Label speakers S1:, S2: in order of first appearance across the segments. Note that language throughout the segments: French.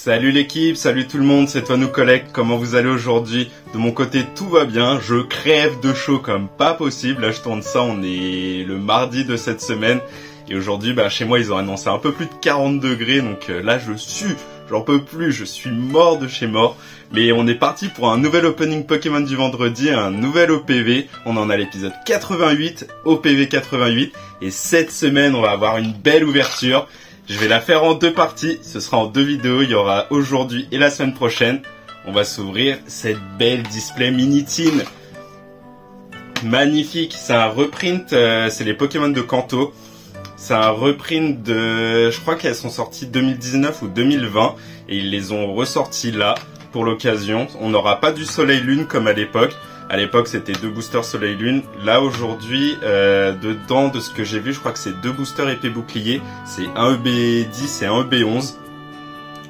S1: Salut l'équipe, salut tout le monde, c'est Toi Nous Collect, comment vous allez aujourd'hui? De mon côté tout va bien, je crève de chaud comme pas possible, là je tourne ça, on est le mardi de cette semaine et aujourd'hui chez moi ils ont annoncé un peu plus de 40 degrés donc là je sue, j'en peux plus, je suis mort de chez mort. Mais on est parti pour un nouvel opening Pokémon du vendredi, un nouvel OPV, on en a l'épisode 88, OPV 88 et cette semaine on va avoir une belle ouverture. Je vais la faire en deux parties, ce sera en deux vidéos, il y aura aujourd'hui et la semaine prochaine. On va s'ouvrir cette belle display Miniteen. Magnifique, c'est un reprint, c'est les Pokémon de Kanto. C'est un reprint de, je crois qu'elles sont sorties 2019 ou 2020 et ils les ont ressortis là pour l'occasion. On n'aura pas du Soleil-Lune comme à l'époque. À l'époque, c'était 2 boosters Soleil-Lune. Là, aujourd'hui, dedans, de ce que j'ai vu, je crois que c'est 2 boosters épée bouclier. C'est un EB10 et un EB11.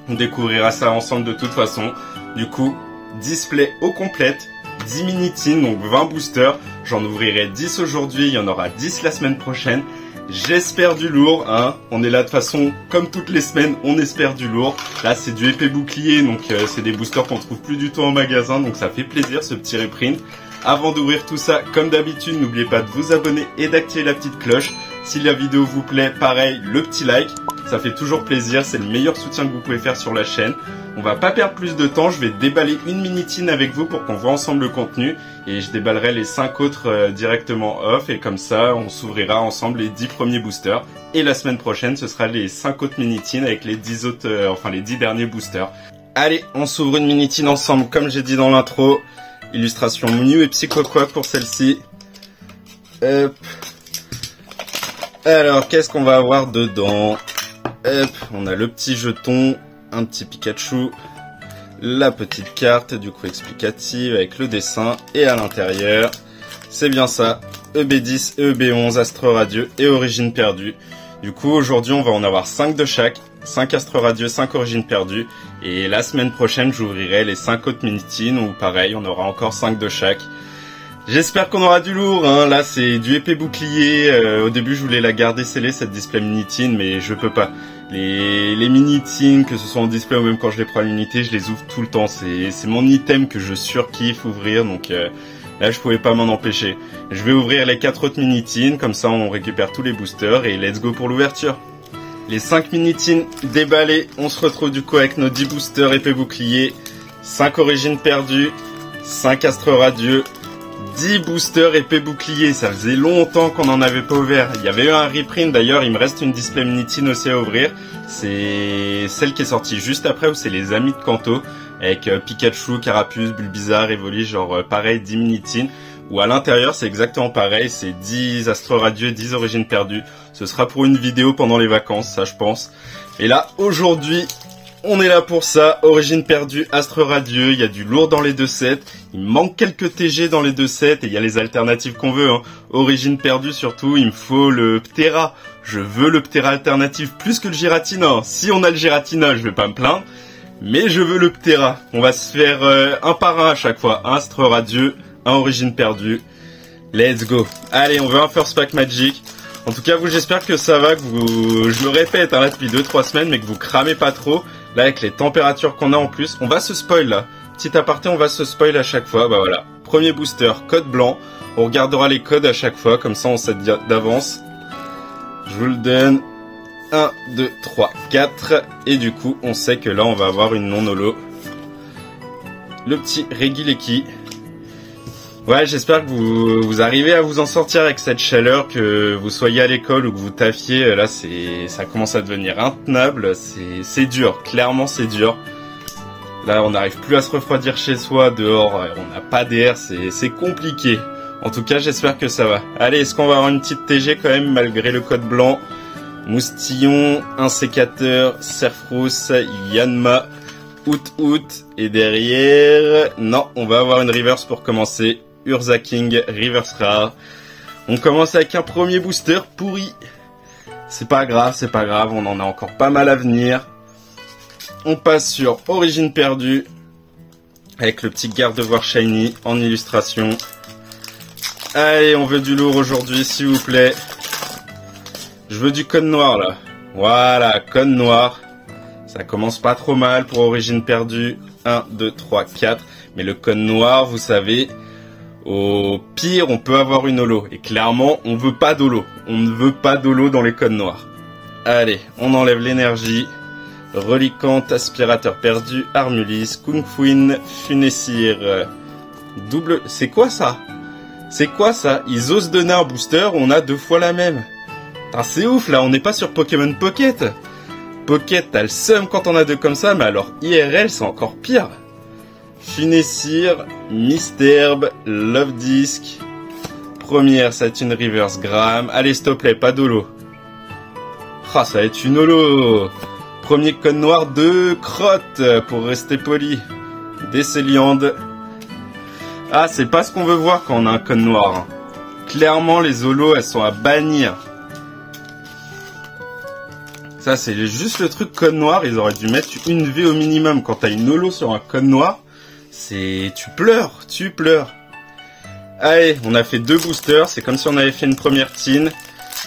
S1: On découvrira ça ensemble de toute façon. Du coup, display au complète, 10 Miniteen, donc 20 boosters. J'en ouvrirai 10 aujourd'hui, il y en aura 10 la semaine prochaine. J'espère du lourd, hein. On est là de façon, comme toutes les semaines, on espère du lourd. Là, c'est du épée bouclier, donc c'est des boosters qu'on trouve plus du tout en magasin, donc ça fait plaisir ce petit reprint. Avant d'ouvrir tout ça, comme d'habitude, n'oubliez pas de vous abonner et d'activer la petite cloche. Si la vidéo vous plaît, pareil, le petit like, ça fait toujours plaisir, c'est le meilleur soutien que vous pouvez faire sur la chaîne. On va pas perdre plus de temps, je vais déballer une Miniteen avec vous pour qu'on voit ensemble le contenu et je déballerai les 5 autres directement off et comme ça on s'ouvrira ensemble les 10 premiers boosters et la semaine prochaine ce sera les 5 autres Miniteen avec les 10 autres, les 10 derniers boosters. Allez, on s'ouvre une Miniteen ensemble comme j'ai dit dans l'intro. Illustration Mew et Psychoquack pour celle-ci. Hop. Alors qu'est-ce qu'on va avoir dedans? Hop, on a le petit jeton, un petit Pikachu, la petite carte du coup explicative avec le dessin et à l'intérieur, c'est bien ça, EB10 et EB11, Astre Radieux et Origine Perdue. Du coup aujourd'hui on va en avoir 5 de chaque, 5 Astre Radieux, 5 Origine Perdue et la semaine prochaine j'ouvrirai les 5 autres Miniteen où pareil on aura encore 5 de chaque. J'espère qu'on aura du lourd, hein. Là c'est du épée bouclier, au début je voulais la garder scellée cette display Miniteen mais je peux pas. Les Miniteen, que ce soit en display ou même quand je les prends à l'unité, je les ouvre tout le temps, c'est mon item que je surkiffe ouvrir donc là je pouvais pas m'en empêcher. Je vais ouvrir les 4 autres Miniteen, comme ça on récupère tous les boosters et let's go pour l'ouverture. Les 5 Miniteen déballés, on se retrouve du coup avec nos 10 boosters épée bouclier, 5 origines perdues, 5 astres radieux, 10 boosters épée bouclier, ça faisait longtemps qu'on n'en avait pas ouvert. Il y avait eu un reprint d'ailleurs, il me reste une display Miniteen aussi à ouvrir. C'est celle qui est sortie juste après où c'est les amis de Kanto avec Pikachu, Carapuce, Bulbizarre, Evoli, genre pareil 10 Miniteen. Ou à l'intérieur c'est exactement pareil, c'est 10 Astre Radieux, 10 Origines Perdues. Ce sera pour une vidéo pendant les vacances, ça je pense. Et là aujourd'hui on est là pour ça, Origine Perdue, Astre Radieux, il y a du lourd dans les deux sets, il me manque quelques TG dans les deux sets et il y a les alternatives qu'on veut, hein. Origine Perdue surtout, il me faut le Ptera, je veux le Ptera alternatif plus que le Giratina, si on a le Giratina je vais pas me plaindre, mais je veux le Ptera, on va se faire un par un à chaque fois, un Astre Radieux, un Origine Perdue, let's go, allez on veut un First Pack Magic. En tout cas vous j'espère que ça va, que vous, je le répète hein, là depuis 2-3 semaines mais que vous cramez pas trop. Là avec les températures qu'on a en plus, on va se spoil là. Petit aparté, on va se spoil à chaque fois. Bah voilà, premier booster, code blanc. On regardera les codes à chaque fois, comme ça on sait d'avance. Je vous le donne. 1, 2, 3, 4. Et du coup, on sait que là on va avoir une non-holo. Le petit Regileki. Ouais, j'espère que vous arrivez à vous en sortir avec cette chaleur, que vous soyez à l'école ou que vous taffiez. Là, ça commence à devenir intenable. C'est dur, clairement c'est dur. Là, on n'arrive plus à se refroidir chez soi, dehors, on n'a pas d'air, c'est compliqué. En tout cas, j'espère que ça va. Allez, est-ce qu'on va avoir une petite TG quand même, malgré le code blanc? Moustillon, un sécateur, Serfrousse, Yanma, Out, et derrière... Non, on va avoir une reverse pour commencer. Urza King, reverse rare. On commence avec un premier booster pourri. C'est pas grave, on en a encore pas mal à venir. On passe sur Origine Perdue. Avec le petit Gardevoir Shiny en illustration. Allez, on veut du lourd aujourd'hui, s'il vous plaît. Je veux du code noir, là. Voilà, code noir. Ça Ça commence pas trop mal pour Origine perdue. 1, 2, 3, 4. Mais le code noir, vous savez, au pire, on peut avoir une holo. Et clairement, on veut pas d'holo. On ne veut pas d'holo dans les codes noirs. Allez, on enlève l'énergie. Reliquante, aspirateur perdu, Armulis, Kung Fuin, Funessir, double... C'est quoi ça? C'est quoi ça? Ils osent donner un booster, on a 2 fois la même. C'est ouf, là, on n'est pas sur Pokémon Pocket. Pocket, t'as le seum quand on a 2 comme ça, mais alors IRL, c'est encore pire. Funessir, Misterbe, Love Disc. Première, ça va être une Reverse Gram. Allez, s'il te plaît, pas d'holo. Ah, ça va être une holo. Premier code noir de Crotte, pour rester poli. Décéliande. Ah, c'est pas ce qu'on veut voir quand on a un code noir. Clairement, les holos, elles sont à bannir. Ça, c'est juste le truc code noir. Ils auraient dû mettre une V au minimum. Quand t'as une holo sur un code noir, c'est... Tu pleures, tu pleures. Allez, on a fait 2 boosters. C'est comme si on avait fait une première tin.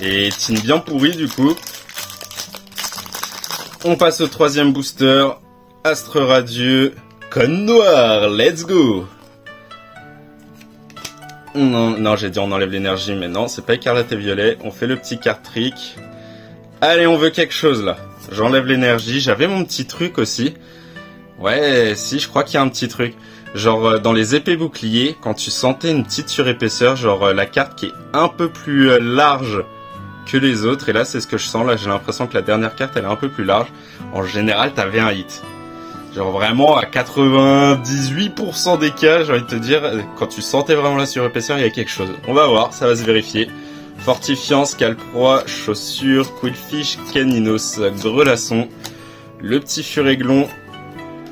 S1: Et tin bien pourrie, du coup. On passe au 3e booster. Astre radieux. Code noir, let's go. Non, j'ai dit on enlève l'énergie, mais non, c'est pas écarlate et violet. On fait le petit card trick. Allez, on veut quelque chose, là. J'enlève l'énergie. J'avais mon petit truc aussi. Ouais, si, je crois qu'il y a un petit truc. Genre, dans les épées boucliers, quand tu sentais une petite surépaisseur, genre la carte qui est un peu plus large que les autres. Et là, c'est ce que je sens. Là, j'ai l'impression que la dernière carte, elle est un peu plus large. En général, t'avais un hit. Genre vraiment à 98% des cas, j'ai envie de te dire, quand tu sentais vraiment la surépaisseur, il y a quelque chose. On va voir, ça va se vérifier. Fortifiant, Scalproie, Chaussure, Quillfish, Caninos, Grelasson, le petit Furéglon,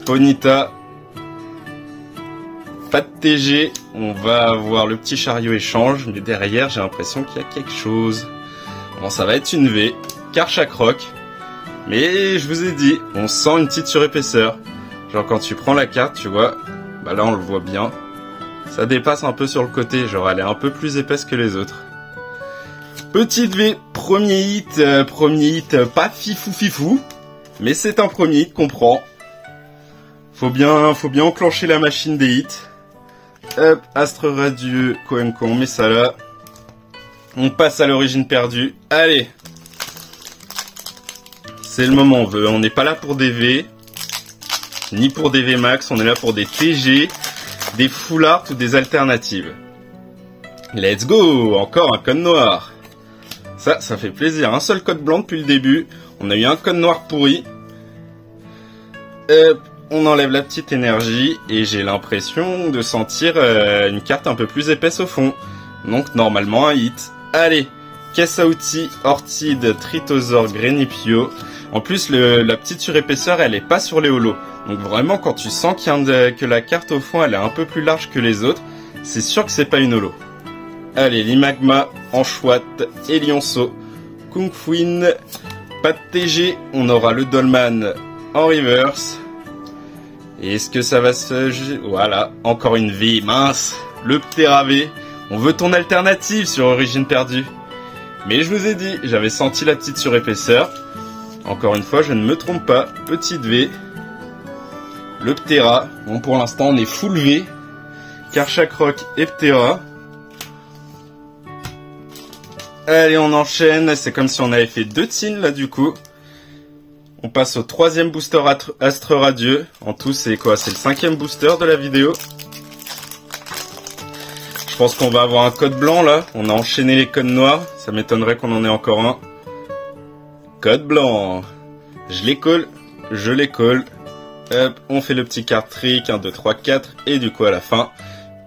S1: Ponyta, pas de TG, on va avoir le petit Chariot échange, mais derrière j'ai l'impression qu'il y a quelque chose. Bon, ça va être une V, Karchakroc. Mais je vous ai dit, on sent une petite surépaisseur. Genre quand tu prends la carte, tu vois, bah là on le voit bien. Ça dépasse un peu sur le côté, genre elle est un peu plus épaisse que les autres. Petite V, premier hit, pas fifou, mais c'est un premier hit qu'on prend. Faut bien enclencher la machine des hits. Hop, Astre radieux, Koemko, on met ça là. On passe à l'origine perdue. Allez! C'est le moment, on n'est pas là pour des V, ni pour des V max, on est là pour des TG, des full art ou des alternatives. Let's go! Encore un code noir. Ça fait plaisir. Un seul code blanc depuis le début. On a eu un code noir pourri. On enlève la petite énergie et j'ai l'impression de sentir une carte un peu plus épaisse au fond. Donc normalement un hit. Allez! Caisse à outils, Ortide, Tritosaur, Grenipio. En plus, la petite surépaisseur, elle est pas sur les holos. Donc vraiment, quand tu sens que la carte au fond, elle est un peu plus large que les autres, c'est sûr que c'est pas une holo. Allez, Limagma, Anchouat, Elionceau, Kung Fuin, pas de TG, on aura le Dolman en reverse. Et est-ce que ça va se... Voilà, encore une V, mince, le Ptera V. On veut ton alternative sur Origine perdue. Mais je vous ai dit, j'avais senti la petite surépaisseur. Encore une fois, je ne me trompe pas. Petite V. Le Ptera. Bon, pour l'instant, on est full V. Karchakroc et Ptera. Allez, on enchaîne. C'est comme si on avait fait 2 tins, là, du coup. On passe au 3e booster Astre radieux. En tout, c'est quoi? C'est le 5e booster de la vidéo. Je pense qu'on va avoir un code blanc, là. On a enchaîné les codes noirs. Ça m'étonnerait qu'on en ait encore un. Code blanc. Je les colle. Hop, on fait le petit card trick. 1, 2, 3, 4. Et du coup, à la fin,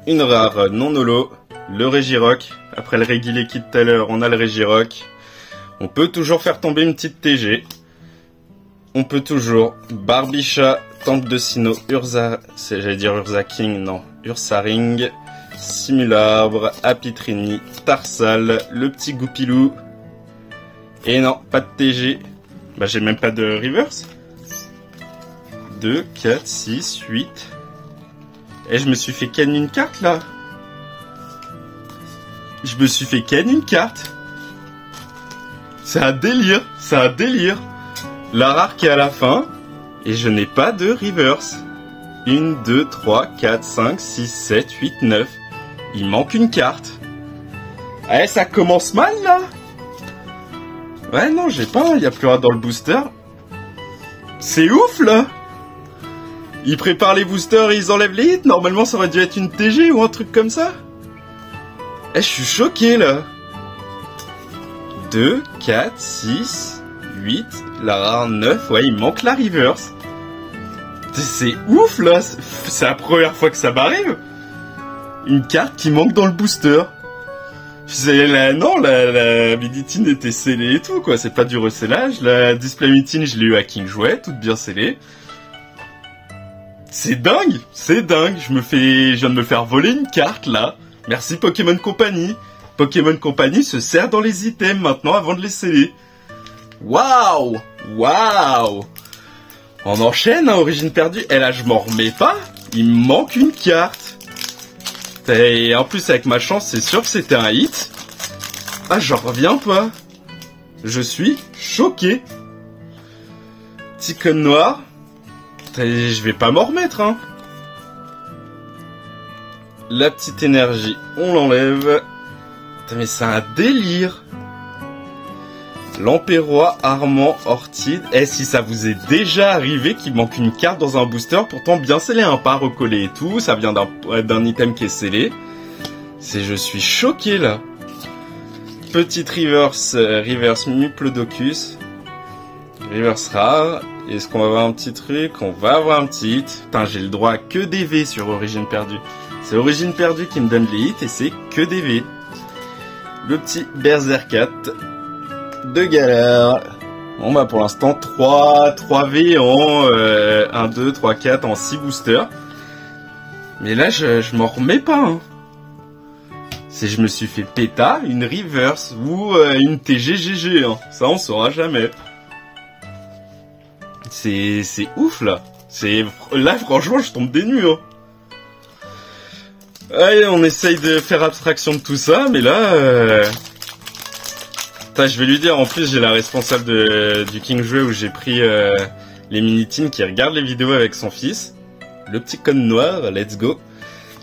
S1: une rare non holo. Le Regirock. Après le Reggie tout à l'heure, on a le Regirock. On peut toujours faire tomber une petite TG. On peut toujours Barbicha, Temple de Sinnoh, j'allais dire Ursa King, non. Ursaring, Simulabre, Apitrini, Tarsal, le petit Goupilou. Et non, pas de TG. Bah j'ai même pas de reverse. 2, 4, 6, 8. Et je me suis fait ken une carte là. Je me suis fait ken une carte. C'est un délire, c'est un délire. La rare qui est à la fin. Et je n'ai pas de reverse. 1, 2, 3, 4, 5, 6, 7, 8, 9. Il manque une carte. Eh, ça commence mal, là. Ouais, non, j'ai pas, il y a plus rien dans le booster. C'est ouf, là. Ils préparent les boosters et ils enlèvent les hits. Normalement, ça aurait dû être une TG ou un truc comme ça. Eh, je suis choqué, là. 2, 4, 6, 8, la rare 9. Ouais, il manque la reverse. C'est ouf, là. C'est la première fois que ça m'arrive. Une carte qui manque dans le booster. Non, la Minitine était scellée et tout, quoi. C'est pas du recellage. La Display Minitine, je l'ai eu à King Jouet, toute bien scellée. C'est dingue, c'est dingue. Je viens de me faire voler une carte, là. Merci Pokémon Company. Pokémon Company se sert dans les items maintenant avant de les sceller. Waouh, waouh. On enchaîne, hein, Origine perdue. Et là, je m'en remets pas. Il me manque une carte. Et en plus, avec ma chance, c'est sûr que c'était un hit. Ah, j'en reviens pas. Je suis choqué. Petit code noir. Je vais pas m'en remettre, hein. La petite énergie, on l'enlève. Mais c'est un délire. L'Empérois, Armand, Ortide. Eh, si ça vous est déjà arrivé qu'il manque une carte dans un booster, pourtant bien scellé, hein, pas recollé et tout, ça vient d'un item qui est scellé. Je suis choqué, là. Petite reverse Muplodocus. Reverse rare. Est-ce qu'on va avoir un petit truc? On va avoir un petit hit. Putain, j'ai le droit à que des V sur Origine perdue. C'est Origine perdue qui me donne les hits et c'est que des V. Le petit Berserkat de galère. Bon bah pour l'instant 3 V en 1, 2, 3, 4 en 6 boosters. Mais là je m'en remets pas, hein. Je me suis fait péta, une reverse ou une TGGG, hein. Ça on saura jamais. C'est ouf là. Là franchement je tombe des nues, hein. Allez, on essaye de faire abstraction de tout ça, mais là... Putain, je vais lui dire, en plus j'ai la responsable du King Jouet où j'ai pris les Minitines qui regarde les vidéos avec son fils. Le petit code noir, let's go.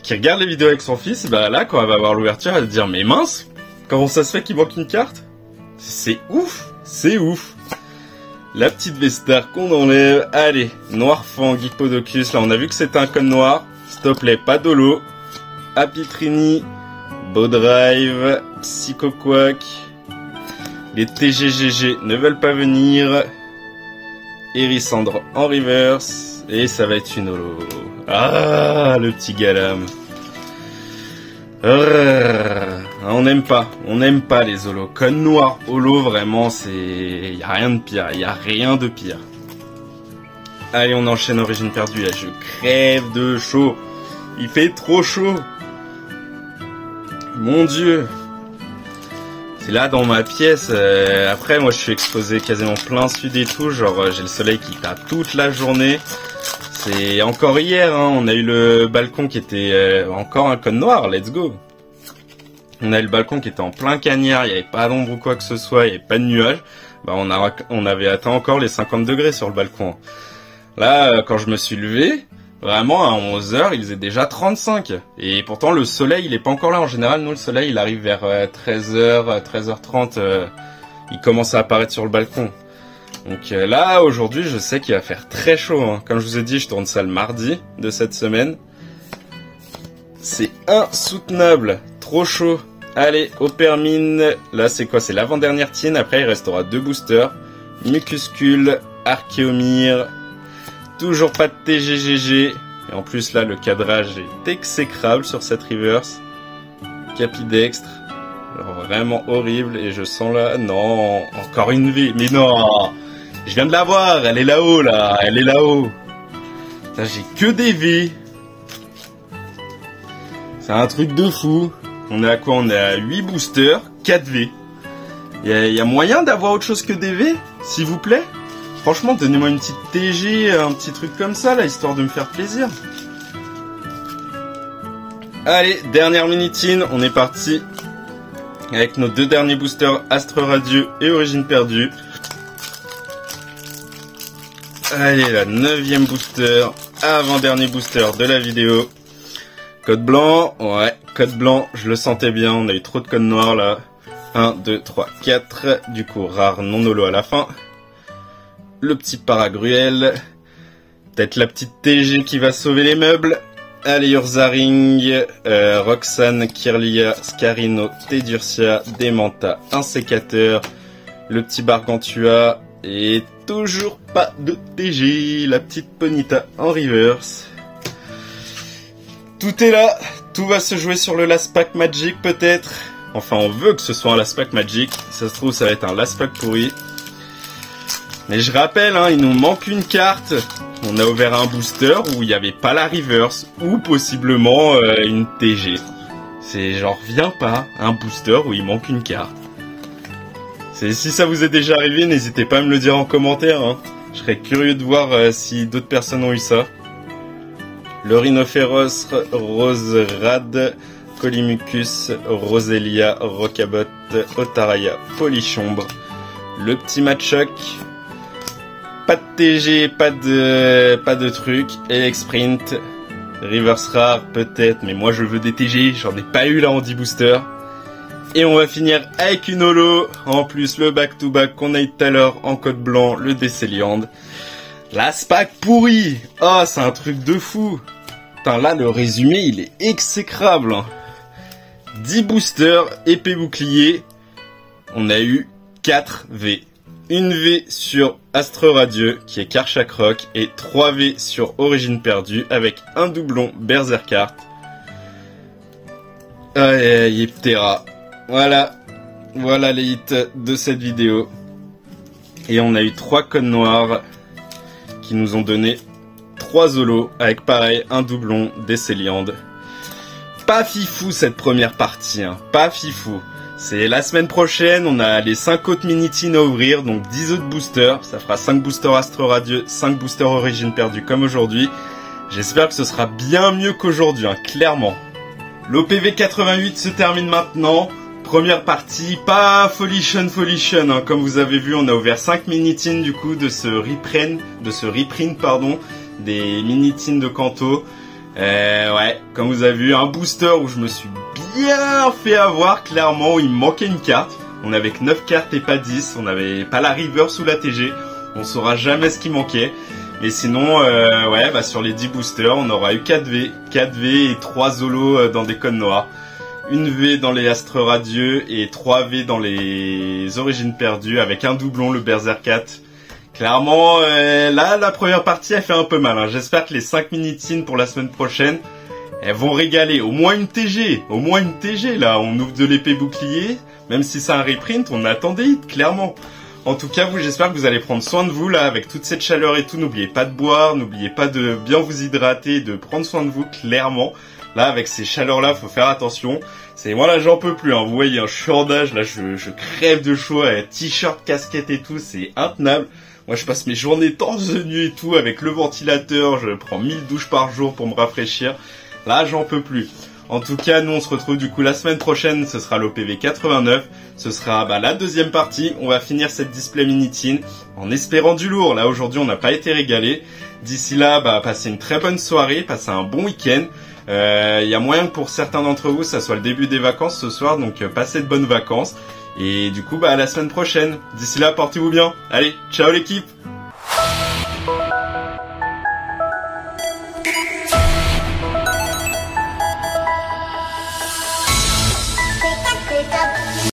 S1: Qui regarde les vidéos avec son fils, bah là, quand elle va voir l'ouverture, elle va se dire, mais mince, comment ça se fait qu'il manque une carte? C'est ouf, c'est ouf. La petite Vestar qu'on enlève. Allez, Noirfang, Hippodocus, là on a vu que c'était un code noir. S'il te plaît, pas d'holo. Apitrini, Bowdrive, Psychoquack. Les TGGG ne veulent pas venir. Hérissandre en reverse. Et ça va être une holo. Ah, le petit Galam. On n'aime pas les holos. Code noir holo, vraiment, y a rien de pire. Y a rien de pire. Allez, on enchaîne Origine perdue. Là, je crève de chaud. Il fait trop chaud. Mon Dieu. C'est là dans ma pièce. Après, moi, je suis exposé quasiment plein sud et tout. Genre, j'ai le soleil qui tape toute la journée. C'est encore hier, hein, on a eu le balcon qui était encore un code noir. Let's go. On a eu le balcon qui était en plein cagnard. Il n'y avait pas d'ombre ou quoi que ce soit. Il n'y avait pas de nuages. Bah, on avait atteint encore les 50 degrés sur le balcon. Là, quand je me suis levé, vraiment, à 11 h, il faisait déjà 35. Et pourtant, le soleil, il est pas encore là. En général, nous, le soleil, il arrive vers 13 h, 13 h 30. Il commence à apparaître sur le balcon. Donc là, aujourd'hui, je sais qu'il va faire très chaud, hein. Comme je vous ai dit, je tourne ça le mardi de cette semaine. C'est insoutenable. Trop chaud. Allez, Opermine. Là, c'est quoi? C'est l'avant-dernière tienne. Après, il restera 2 boosters. Mucuscule, Archéomir. Toujours pas de TGGG. Et en plus, là, le cadrage est exécrable sur cette reverse. Capidextre. Alors, vraiment horrible. Et je sens là... Non, encore une V. Mais non, je viens de la voir. Elle est là-haut, là. Elle est là-haut. J'ai que des V. C'est un truc de fou. On est à quoi? On est à 8 boosters, 4 V. Il y a moyen d'avoir autre chose que des V, s'il vous plaît? Franchement, donnez-moi une petite TG, un petit truc comme ça, là, histoire de me faire plaisir. Allez, dernière minitine, on est parti. Avec nos 2 derniers boosters, Astre Radieux et Origine perdue. Allez, la 9e booster, avant-dernier booster de la vidéo. Code blanc, ouais, code blanc, je le sentais bien, on a eu trop de codes noirs là. 1, 2, 3, 4, du coup rare non holo à la fin. Le petit paragruel, peut-être la petite TG qui va sauver les meubles. Allez, Ursaring, Roxanne, Kirlia, Scarino, Tedurcia, Demanta, un sécateur, le petit Bargantua et toujours pas de TG, la petite Ponyta en reverse. Tout est là, tout va se jouer sur le last pack magic peut-être. Enfin, on veut que ce soit un last pack magic, ça se trouve ça va être un last pack pourri. Mais je rappelle, hein, il nous manque une carte. On a ouvert un booster où il n'y avait pas la reverse ou possiblement une TG. J'en reviens pas, un booster où il manque une carte. Si ça vous est déjà arrivé, n'hésitez pas à me le dire en commentaire. Hein. Je serais curieux de voir si d'autres personnes ont eu ça. Le Rhinophéros, Roserad, Colimucus, Roselia, Rocabot, Otaraya, Polichombre. Le petit Machoc. Pas de TG, pas de truc. Elexprint, Reverse Rare peut-être, mais moi je veux des TG, j'en ai pas eu là en 10 booster. Et on va finir avec une holo, en plus le back-to-back qu'on a eu tout à l'heure en code blanc, le Décéliande. La SPAC pourri. Oh, c'est un truc de fou. Putain, là le résumé il est exécrable. 10 boosters, épée bouclier, on a eu 4 V. Une V sur Astre Radieux qui est Karchak Rock et 3 V sur Origine Perdue avec un doublon Berserkart. Yeptera. Voilà les hits de cette vidéo. Et on a eu 3 codes noirs qui nous ont donné 3 holos avec pareil un doublon Décéliande. Pas fifou cette première partie, hein. Pas fifou. C'est la semaine prochaine, on a les 5 autres mini-teens à ouvrir, donc 10 autres boosters. Ça fera 5 boosters Astre Radieux, 5 boosters Origine Perdue comme aujourd'hui. J'espère que ce sera bien mieux qu'aujourd'hui, hein, clairement. L'OPV 88 se termine maintenant. Première partie, pas folichon, hein. Comme vous avez vu, on a ouvert 5 mini-teens du coup de ce reprint, des mini-teens de Kanto. Ouais, comme vous avez vu, un booster où je me suis bien fait avoir, clairement, où il me manquait une carte. On avait que 9 cartes et pas 10, on n'avait pas la reverse ou la TG. On saura jamais ce qui manquait. Mais sinon, ouais, bah sur les 10 boosters, on aura eu 4 V et 3 holos dans des codes noirs. Une V dans les Astres Radieux et 3 V dans les Origines Perdues avec un doublon, le Berserkrat. Clairement, là, la première partie, elle fait un peu mal. Hein. J'espère que les 5 mini-teens pour la semaine prochaine, elles vont régaler. Au moins une TG, là. On ouvre de l'épée bouclier. Même si c'est un reprint, on attend des hits, clairement. En tout cas, j'espère que vous allez prendre soin de vous, là, avec toute cette chaleur et tout. N'oubliez pas de boire, n'oubliez pas de bien vous hydrater, de prendre soin de vous, clairement. Là, avec ces chaleurs-là, faut faire attention. Moi, là, j'en peux plus, hein. Vous voyez, je suis en nage, là, je crève de chaud, t-shirt, casquette et tout, c'est intenable. Moi, je passe mes journées torse nu et tout, avec le ventilateur, je prends 1000 douches par jour pour me rafraîchir. Là, j'en peux plus. En tout cas, nous, on se retrouve du coup la semaine prochaine, ce sera l'OPV 89. Ce sera la deuxième partie. On va finir cette display mini-teen en espérant du lourd. Là, aujourd'hui, on n'a pas été régalé. D'ici là, passez une très bonne soirée, passez un bon week-end. Il y a moyen que pour certains d'entre vous, ça soit le début des vacances ce soir, donc passez de bonnes vacances. Et du coup, à la semaine prochaine. D'ici là, portez-vous bien. Allez, ciao l'équipe!